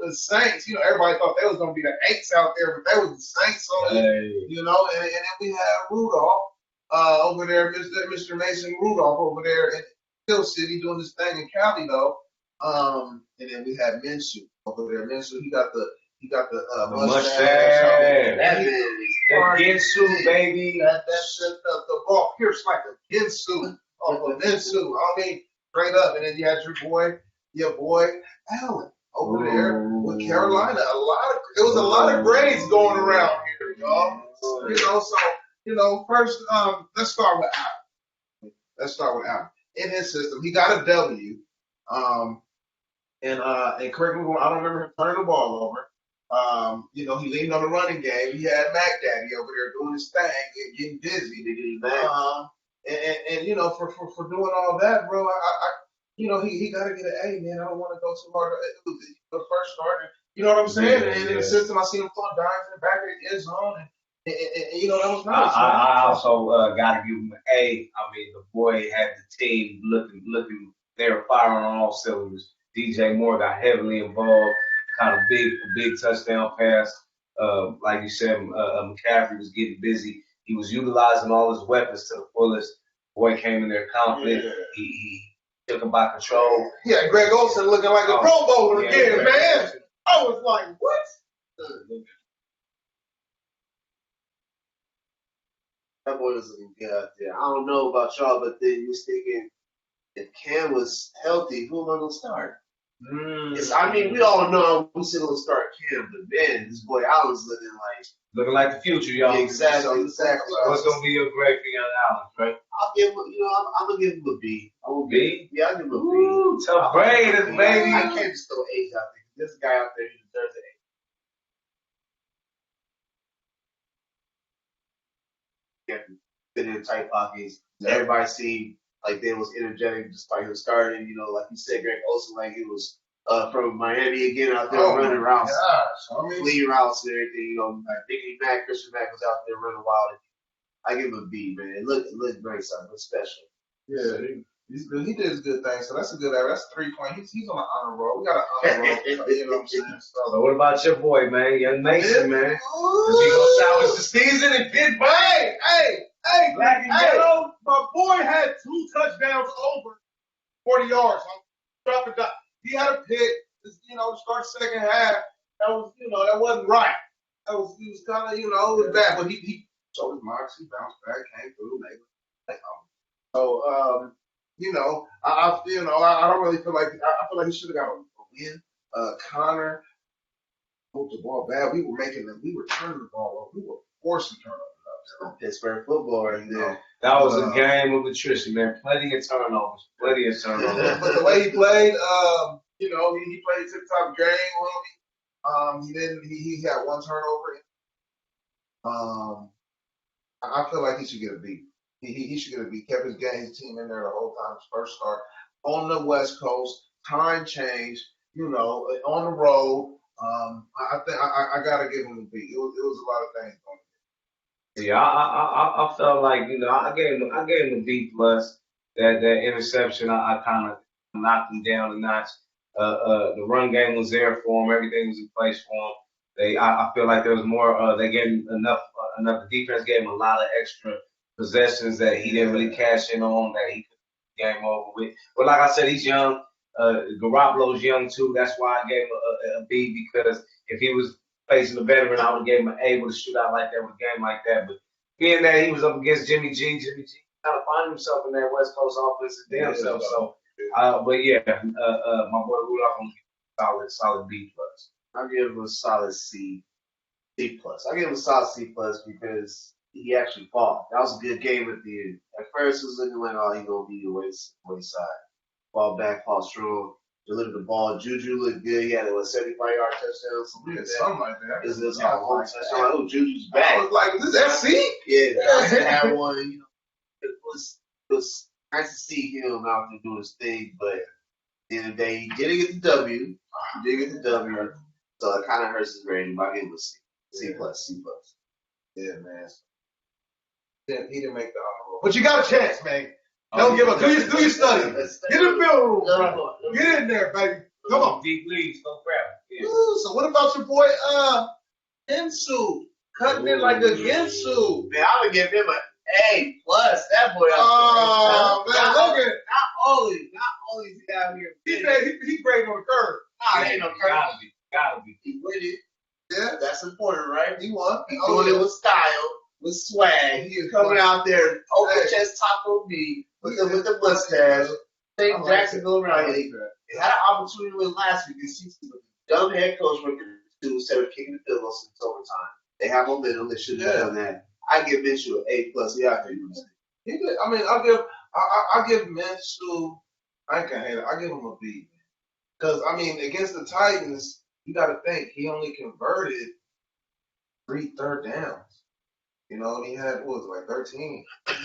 the Saints. Everybody thought they was gonna be the Aints out there, but they was the Saints on it. And then we had Rudolph over there, Mr. Mason Rudolph over there in Hill City doing his thing in Cali though. And then we had Minshew over there. Minshew, he got the mustache. That Ginsu, baby. The ball pierced like a Ginsu. Minshew. I mean, straight up. And then you had your boy Allen over there with Carolina. There was a lot of grades going around here, y'all. First, let's start with Allen. In his system, he got a W. And correct me if I don't remember him turning the ball over. He leaned on the running game. He had Mac Daddy over there doing his thing, getting busy. For doing all that, bro, he got to get an A, man. I don't want to go too hard. It was the first starter. You know what I'm saying? And in the system, I see him throwing dimes in the back of the end zone. And that was nice. I also got to give him an A. I mean, the boy had the team looking. They were firing on all cylinders. DJ Moore got heavily involved. caught a big touchdown pass. Like you said, McCaffrey was getting busy. He was utilizing all his weapons to the fullest. Boy came in there confident. Yeah. He took him by control. Yeah, Greg Olsen looking like a Pro Bowler yeah, again, Greg man. Olsen. I was like, what? That boy was looking good out there. I don't know about y'all, but then you was thinking if Cam was healthy, who am I gonna start? I mean, we all know we still gonna start Cam, but man, this boy Allen's Looking like the future, y'all. exactly. What's gonna be your grade for young Allen, right? I'll give him, I'm gonna give him a B. B? Yeah, I'll give him a B. Ooh, tough grade, baby. I can't just throw A's out there. This guy out there, he deserves an A. Yeah, fit in tight pockets. Everybody seemed like they was energetic despite him starting. Like you said, Greg Olsen, like he was from Miami again out there running routes, fleeing routes and everything. Like Dickie Mack, Christian Mack was out there running wild. I give him a B, man. It looked nice, something special. Yeah, he did his good thing, so that's a good area. That's 3 points. He's on an honor roll. We got an honor roll. You know what I'm saying? So what about your boy, man, young Mason, man? Is he gonna salvage the season and get by? Hey, Black and yellow. my boy had 2 touchdowns over 40 yards. Drop it down. He had a pick. To start second half. That was, that wasn't right. He was kind of, it was bad, but he showed his marks. He bounced back, came through, made it. So, I don't really feel like I feel like he should have got a win. Connor moved the ball bad. We were turning the ball over. We were forcing turnovers. Pittsburgh football right there. That was a game of attrition, man. Plenty of turnovers. But the way he played, he played to the top of the game. He had 1 turnover. I feel like he should get a B. He should get a B. Kept his team in there the whole time. His first start on the West Coast. Time change. On the road. I think I gotta give him a B. It was a lot of things going on. Yeah, I felt like I gave him a B plus. That interception, I kind of knocked him down a notch. The run game was there for him. Everything was in place for him. I feel like there was more. They gave him enough. The defense gave him a lot of extra possessions that he didn't really cash in on. That he could game over with. But like I said, he's young. Garoppolo's young too. That's why I gave him a B, because if he was facing a veteran, I would have gave him an A with a shootout like that, with a game like that. But being that he was up against Jimmy G kind of find himself in that West Coast offense damn self. So, but yeah, my boy Rudolph, I'm gonna give him a solid B plus. I'll give him a solid C plus. I'll give him a solid C plus because he actually fought. That was a good game at the end. At first, it was looking like, he gonna be the wayside. Ball back, fall strong. Delivered the ball. Juju looked good. He had a 75-yard touchdown. Something like that. It was a long touchdown. Oh, Juju's back. I was like, is this SC? Yeah, Johnson had one. It was nice to see him out there doing his thing, but at the end of the day, he didn't get the W. So it kind of hurts his rating. But I give him a C. C plus. Yeah, man. He didn't make the honor roll. But you got a chance, man. Don't give up. Do your study. Get in the film room. Get in there, baby. Come on. Deep leagues, don't grab it. Yeah. Ooh, so what about your boy Gensu? Cutting it like a Gensu. Man, I would give him an A plus. That boy out there. Man, Logan. Not only is he out here. He grading on the curve. Nah, it ain't no curve. Gotta be. He win it. Yeah. That's important, right? He won. He doing it with style, with swag. He is coming out there, open chest taco meat with the mustache. Think Jacksonville around here. They had an opportunity to win last week. This season with a dumb head coach working instead of kicking the field goal since overtime. They have momentum. They should have done that. I give Minshew an A plus. He out there. He did. I mean, I'll give Minshew. I ain't gonna hate it. I give him a B. Because I mean, against the Titans, you got to think he only converted 3 third downs. He had 13.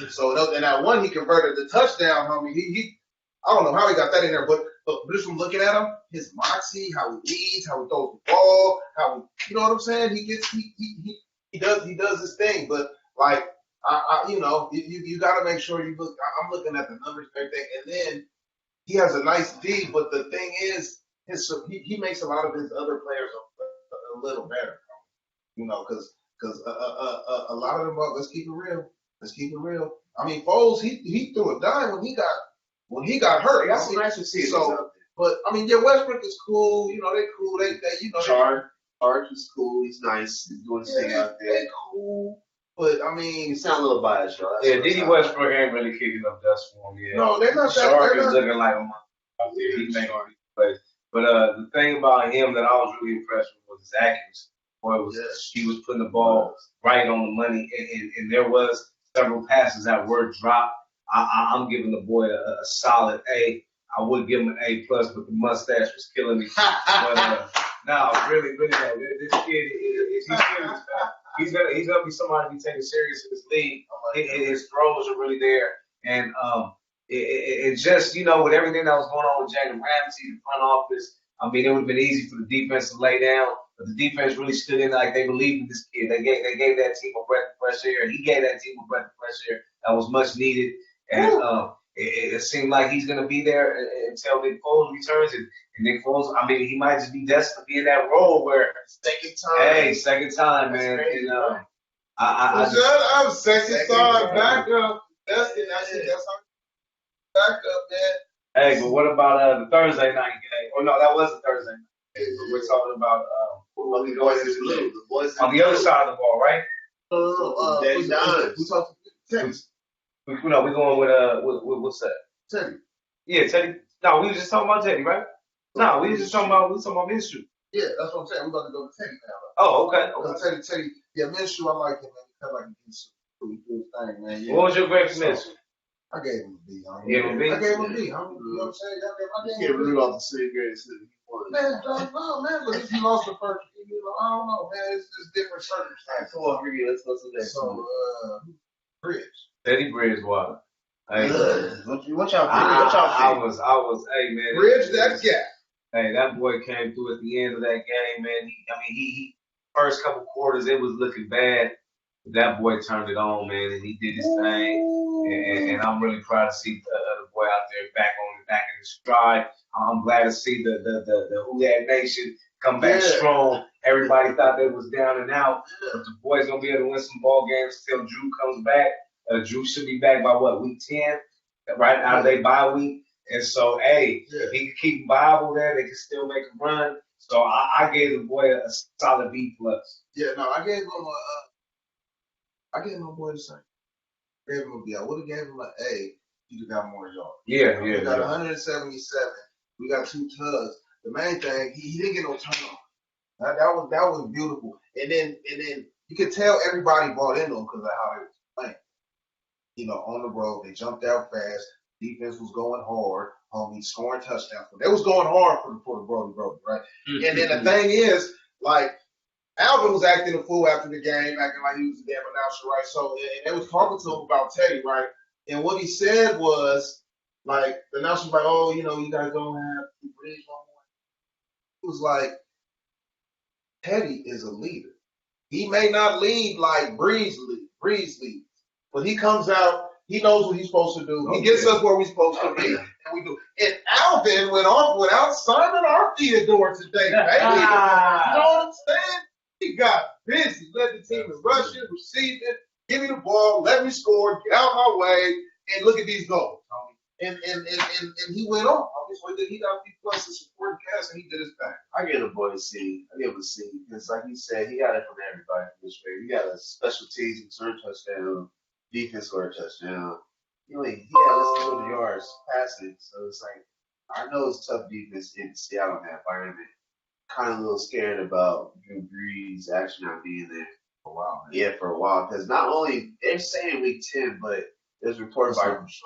So and that one he converted the touchdown, homie. He I don't know how he got that in there, but just from looking at him, his moxie, how he leads, how he throws the ball, how you know what I'm saying? He does his thing, but like you got to make sure you look. I'm looking at the numbers and everything, and then he has a nice D, but the thing is, he makes a lot of his other players a little better, you know, because a lot of them. Let's keep it real. Let's keep it real. I mean, Foles, he threw a dime when he got hurt. They got some nice receivers So, out there. but I mean, yeah, Westbrook is cool. You know, they cool. They you know, Charge is cool. He's nice. He's doing his thing out there. they cool. But I mean, You sound a little biased, y'all. Yeah, Diddy Westbrook ain't really kicking up dust for him yet. no, they're not that. Shark They're is not, looking like a monster out there. He makes big plays. But the thing about him that I was really impressed with was his accuracy. Boy, he was putting the ball right on the money, and there was several passes that were dropped. I'm giving the boy a solid A. I would give him an A+, but the mustache was killing me. But no, really, though, this kid is serious. He's gonna be somebody to be taken serious in this league. His throws are really there, and it just, you know, with everything that was going on with Jalen Ramsey, the front office. I mean, it would have been easy for the defense to lay down, but the defense really stood in like they believed in this kid. They gave that team a breath of fresh air, and he gave that team a breath of fresh air that was much needed. And it seemed like he's going to be there until Nick Foles returns. And Nick Foles, I mean, he might just be destined to be in that role where second time, man. Crazy, And I'm second time backup. That's how backup, man. hey, but what about the Thursday night game? Oh no, that was the Thursday night game. But we're talking about The boys is blue. The boys on the other side of the ball, right? Daddy Dimes. We talked to Teddy. We're going with what's that? Teddy. Yeah, Teddy. No, we were just talking about Teddy, right? No, we were just talking about Minshew. Yeah, that's what I'm saying. We're about to go to Teddy now. Oh, okay. Teddy. Yeah, Minshew, I like him, man. He felt like he did some pretty good thing, man. Yeah. What was your grade for Minshew? I gave him a B. I You gave him a B? I gave him a B. You know what I'm saying? I You gave can't him a root B. off the same grade as he won. Man, no, man, but if he lost the first, I don't know, man. It's just different circumstances. Come on, Ricky, let's go to the next one. So, Bridge. Teddy Bridgewater. Hey, What y'all I think? was, hey man. Bridge that gap. Hey, that boy came through at the end of that game, man. He first couple quarters it was looking bad. But that boy turned it on, man, and he did his thing. And I'm really proud to see the boy out there back in his stride. I'm glad to see the Hooligan Nation come back strong. Everybody thought they was down and out, but the boys gonna be able to win some ball games till Drew comes back. Drew should be back by week 10, right out of their bye week. And so, hey, if he can keep Bible there, they can still make a run. So I gave the boy a solid B+. Yeah, no, I gave him a boy the same. I gave him a B. I would have gave him an A. He'd have got more yards. Yeah. We got 177. We got 2 tugs. The main thing, he didn't get no turnover. That was beautiful. And then you could tell everybody bought into him because of how they was playing. You know, on the road, they jumped out fast. Defense was going hard. Homie scoring touchdowns. They was going hard for the Brody, right? Mm-hmm. And then the thing is, like, Alvin was acting a fool after the game, acting like he was a damn announcer, right? So, and they was talking to him about Teddy, right? And what he said was, like, the announcer was like, oh, you know, you guys don't have Bridge no more. He was like, Teddy is a leader. He may not lead like Breeze leads, but he comes out, he knows what he's supposed to do. He gets us where we're supposed to be, and we do. And Alvin went off without Simon or Theodore today, baby. You know what I'm saying? He got busy, led the team in rushing, receiving, give me the ball, let me score, get out my way, and look at these goals, Tony. And he went on. So he got a B+ in supporting cast, and he did his thing. I give the boy a C. I give him a C because, like he said, he got it from everybody for this year. He got a special teams return touchdown, defense score a touchdown. He had less than 200 yards passing. So it's like, I know it's a tough defense in Seattle in that environment. Kind of a little scared about Drew Brees actually not being there for a while. Yeah, for a while. Because not only they're saying week 10, but there's reports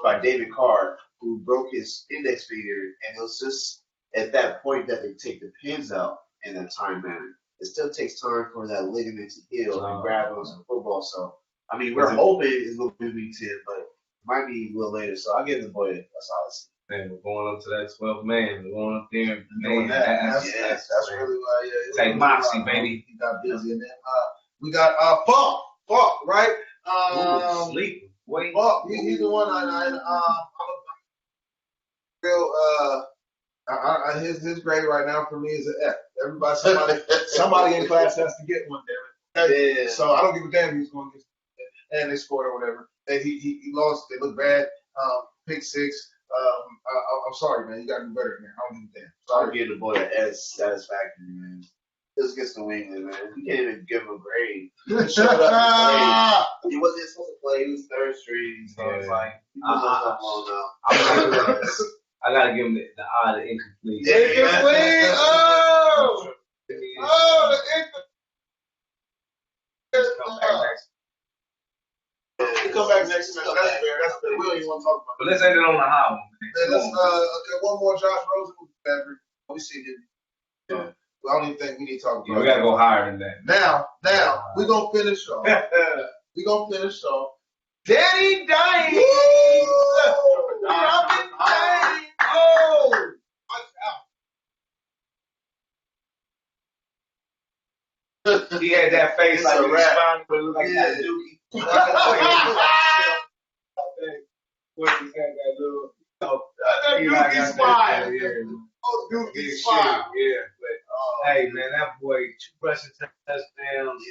by David Carr who broke his index finger, and it was just at that point that they take the pins out in that time manner. It still takes time for that ligament to heal and grab those in football. So, I mean, we're hoping it's going to be week 10, but it might be a little later. So I'll give the boy a solid C. Man, we're going up to that 12th man. We're going up there, man. That's really why. Yeah, take Moxie, baby. He got busy, and then we got Fuck, right? Sleep. Wait. Fuck, he's the one I real His grade right now for me is an F. Somebody in class has to get one, damn it. Yeah. So I don't give a damn who's going to get, and they scored or whatever. And he lost. They look bad. Pick six. I'm sorry, man. You got to do better, man. I don't give a damn. I'll Sorry. give the boy an S satisfactory, man. Just gets New England, man. You can't even give him a grade. He showed up and played. He wasn't supposed to play. He was third string. So it's like, he was on now. I gotta give him the eye of the incomplete. Incomplete. Oh, the incomplete. He come back next time. That's fair. That's fair. We don't even want to talk about it. But let's end it on the high one. Let's okay, one more. Josh Rosen with Tampering. We see him. I don't even think we need to talk about Yeah, we gotta go higher than that. Now, we're gonna finish off. Danny Dice! Robin Dice! Oh! He had that face like a rap, but it looked like that Dookie. What is that little? That Dookie smile. Oh, Dookie smile. Yeah, but hey man, that boy, 2 rushing touchdowns,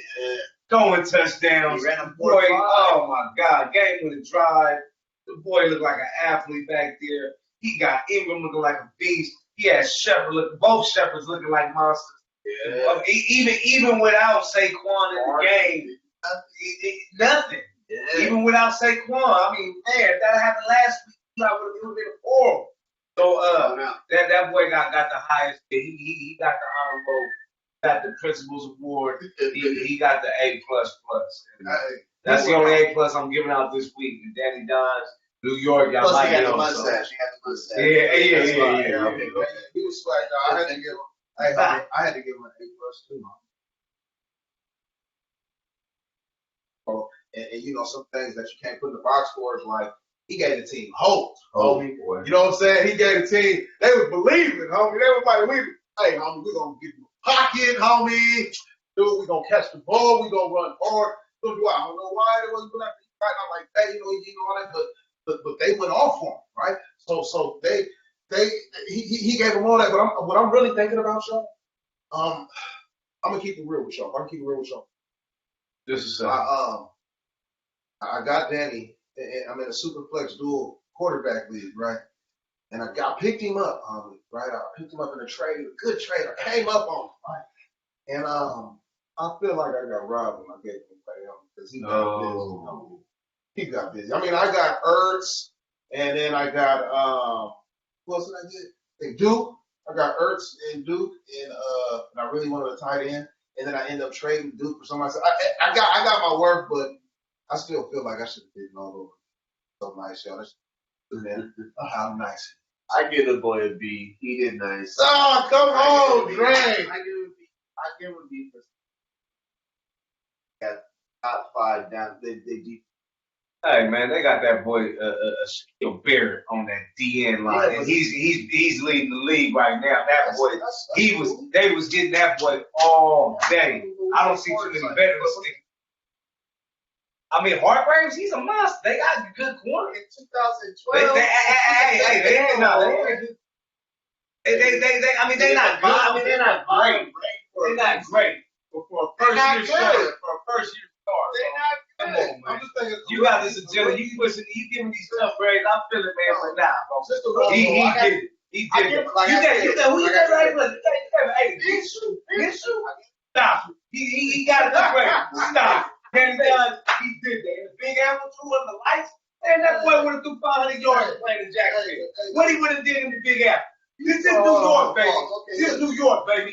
throwing touchdowns. He ran a Boy, oh my God, game-winning drive. The boy looked like an athlete back there. He got Ingram looking like a beast. He had both Shepherds looking like monsters. Yeah. Even without Saquon in the game, nothing. Yeah. Even without Saquon, I mean, man, if that happened last week, I would have been horrible. So that boy got the highest. He got the honorable, got the principal's award. He got the A++. That's the only A+ I'm giving out this week. And Danny Dimes, New York, y'all Plus, like he had him. the mustache. He had the mustache. Yeah. Okay. He was swag. I had to give him. I had to give him an A+ too. Oh, and you know some things that you can't put in the box scores, like he gave the team hope, homie. Boy. You know what I'm saying? He gave the team. They was believing, homie. They was like, hey, homie, we gonna get you a pocket, homie. Dude, we gonna catch the ball. We gonna run hard. I don't know why they wasn't going after you right now like that. You know all that, but they went off on him, right? So he gave them all that. But what I'm really thinking about, y'all, I'm gonna keep it real with y'all. Just a second. I got Danny, and I'm in a super flex dual quarterback league, right? And I picked him up, right? I picked him up in a trade, a good trade. I came up on him, right? And I feel like I got robbed when I gave him to him because he got busy. You know? He got busy. I mean, I got Ertz, and then I got who else did I get? Like Duke. I got Ertz and Duke, and I really wanted a tight end, and then I ended up trading Duke for somebody. So I got my work, but I still feel like I should have been all over. So nice, y'all. How nice. I give the boy a B. He did nice. Oh, come on, Dre. I give him a B. Got top 5 down. They deep. Hey man, they got that boy Shaquille Barrett on that DN line, and he's leading the league right now. That boy, they was getting that boy all day. I don't see too many veterans sticking. I mean, Hargraves, he's a monster. They got good corner in 2012. They're not good. I mean, they're not great. They're not great. But for a first year start, come on, man. You got this agenda. You giving these upgrades. I feel it, man, right now, bro. He did it. He did it. You know who you got right with? Hey, Minshew. Stop. He got it upgrade. Stop. Danny Dimes, he did that. And the Big Apple threw on the lights. Man, that boy would have threw 500 yards playing in Jacksonville. What he would have did in the Big Apple. This is New York, baby. This is New York, baby.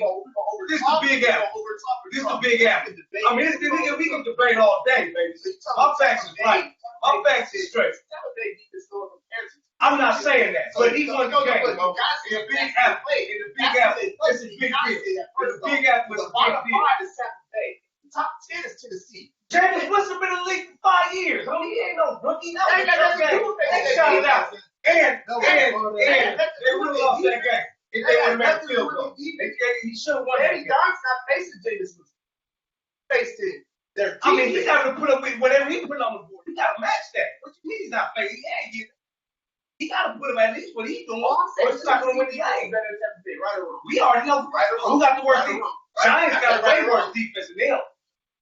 This is the Big Apple. This is the Big Apple. I mean, we can debate all day, baby. My facts is right. My facts is straight. I'm not saying that, but he won the game. In the Big Apple. In the Big Apple. This is big deal. In the Big Apple is a big deal. Top 10 is Tennessee. James Winston been in the league for 5 years. I mean, he ain't no rookie. No, they shut it out. And they really lost that game. If they would have made a field goal. He should have won that game. God's not facing James Winston. Faced him. I mean, he got to put up with whatever he put on the board. He got to match that. What you mean he's not facing? He got to put him at least what he's doing. All I'm saying Or he's not going to win the game. better than Tampa Bay, right or wrong? We already know who got the worst defense. Giants got way worse defense than them.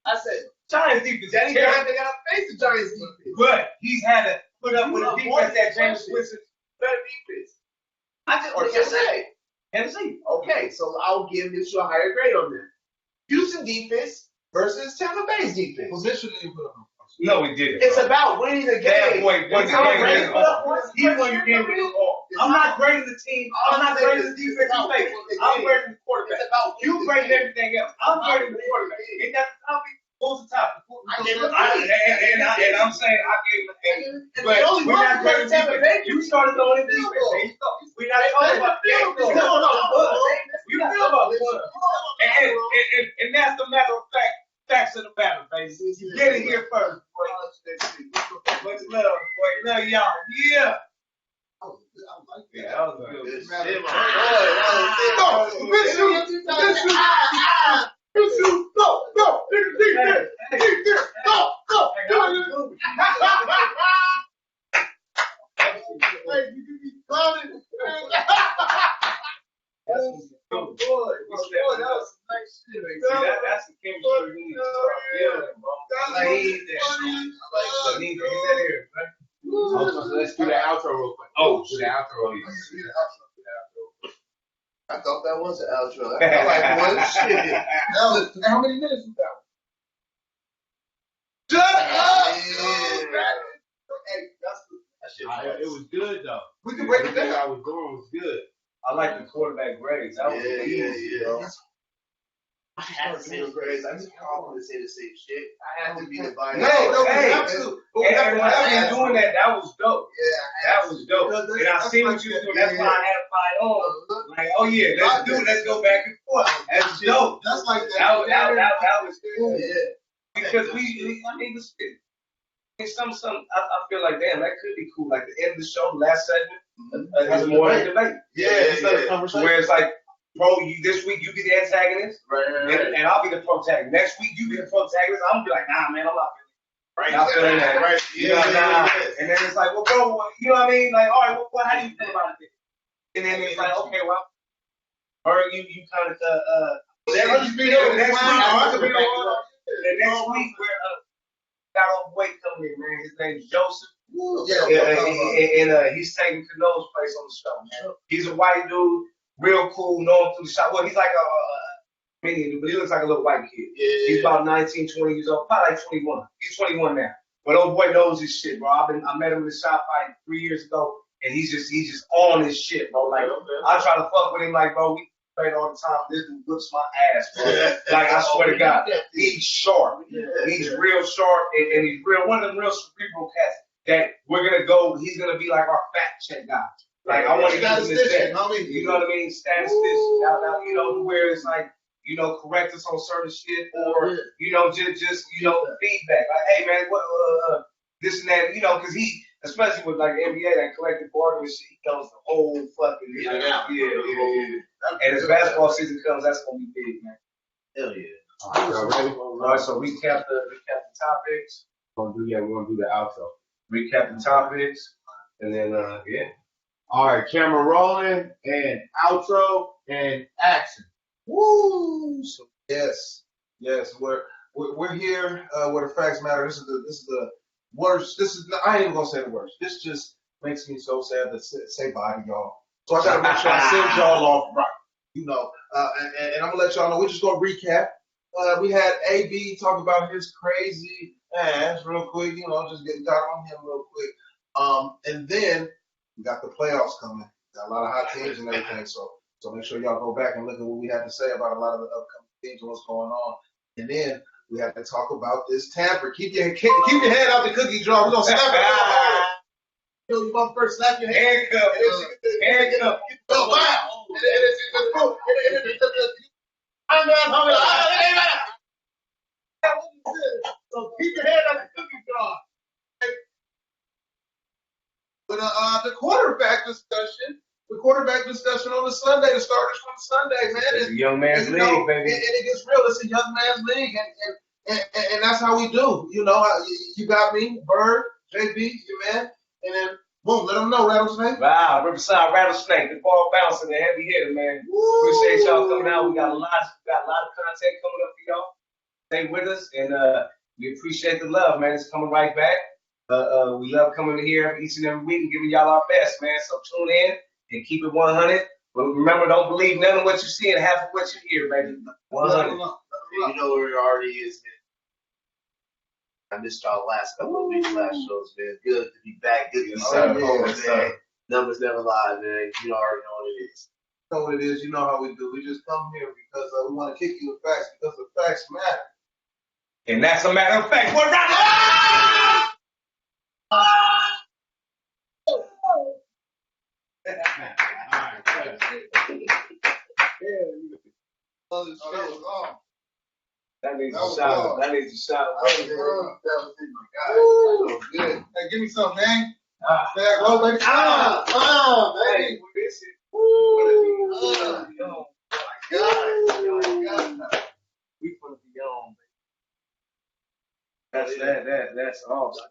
I said, Giants defense. they got to face the Giants defense. But he's had to put up with a defense that James Winston. Better defense. Or Just say. Tennessee. Okay, so I'll give Mitchell a higher grade on that. Houston defense versus Tampa Bay's defense. Positionally, you put him. No, we didn't. It's about winning the game. He's winning the game with his all. I'm not grading the team. I'm not grading the defense. I'm grading the quarterback. You grade everything else. I'm grading the quarterback. Ain't that the topic? What's the topic? And I'm saying I gave him an A. But we're not grading defense. You started throwing defense. There you go. We're not talking about defense. We're not talking about defense. And that's the matter of fact. Facts of the matter, baby. You get it here first, boy. Much love, boy. Love y'all. Yeah. Yeah, that was good. That's the chemistry we need to start building, bro. I need that shit. I need that here, right? So let's do the outro real quick. Oh, The outro. I thought that was an outro. I felt like one shit. How many minutes we got? It was good though. We can break it Everything down. I was doing was good. I like the quarterback grades. That was easy, bro. I had to say the grades. I just confident to say the same shit. I had to be the bias. No, we Hey, have to. And when I was doing that, that was dope. Yeah, That was dope. And I seen what you was doing. That's why I had to fight on. Like, oh yeah, let's do it. Let's go back and forth. That's dope. That's like That was good. yeah. Because I mean, I feel like, damn, that could be cool. Like the end of the show, last segment, is more of a debate. Yeah. Where it's like, bro, this week you be the antagonist, Right. and I'll be the protagonist. Next week you be the protagonist. I'm gonna be like, nah, man, I'm not feeling. Not feeling that. Right. You know, nah. And then it's like, well, bro, you know what I mean? Like, all right, well, how do you feel about it? And then it's like, okay, well, or you kind of next week, we're got old boy coming in, man. His name's Joseph. And he's taking Cano's place on the show, man. He's a white dude, real cool, know him through the shop. Well, he's like a minion, but he looks like a little white kid. He's about 19, 20 years old, probably like 21. He's 21 now. But old boy knows his shit, bro. I met him in the shop like 3 years ago, and he's just on his shit, bro. Like, I try to fuck with him, like, bro, we train all the time. This dude whips my ass, bro. Like, I swear to God, he's sharp. He's real sharp, and he's real, one of them real cerebral cats that we're gonna go. He's gonna be like our fact check guy. Like, I want to use him as that. You know what I mean? Statistician. Now, you know, where it's like, you know, correct us on certain shit, or you know, just you know, feedback. Like, hey man, what this and that, you know, because he, especially with like the NBA, that collective bargaining shit, he knows the whole fucking yeah. And as basketball season comes, that's gonna be big, man. Hell yeah. All right, All right, so recap the topics. we're gonna do the outro. Recap the topics, and then yeah. All right, camera rolling and outro and action. Woo! So yes, we're here where the facts matter. This is the worst. I ain't even gonna say the worst. This just makes me so sad to say bye to y'all. So I gotta make sure I send y'all off right. You know, and I'm gonna let y'all know. We're just gonna recap. We had AB talk about his crazy ass real quick. You know, just got on him real quick. And then we got the playoffs coming. Got a lot of hot teams and everything. So make sure y'all go back and look at what we had to say about a lot of the upcoming teams and what's going on. And then we have to talk about this tamper. Keep your head out the cookie jar. We're gonna snap it. You motherfucker first slap your hand. Handcuff. Oh, wow. So keep your head out the cookie jar. But the quarterback discussion on the Sunday, the starters from Sunday, man. It's a young man's league, baby. And it gets real. It's a young man's league, and that's how we do. You know, you got me, Bird, JB, your man, and then Boom, let them know, Rattlesnake. Wow, Riverside Rattlesnake, the ball bouncer, the heavy hitter, man. Appreciate y'all coming out. We got a lot of content coming up for y'all. Stay with us, and we appreciate the love, man. It's coming right back. We love coming in here each and every week and giving y'all our best, man. So tune in and keep it 100. But remember, don't believe none of what you see and half of what you hear, baby. 100. You know where it already is, man. I missed y'all last couple of weeks, last shows, man. Good to be back. Good to be back, man. Numbers never lie, man. You already know what it is. You know what it is. You know how we do. We just come here because we want to kick you the facts because the facts matter. And that's a matter of fact. We're right. That needs a shout. That needs a shout. That was good. Hey, give me some, man. Say that, baby. Hey, what is it? Oh my God. We gonna be on, baby. That's awesome.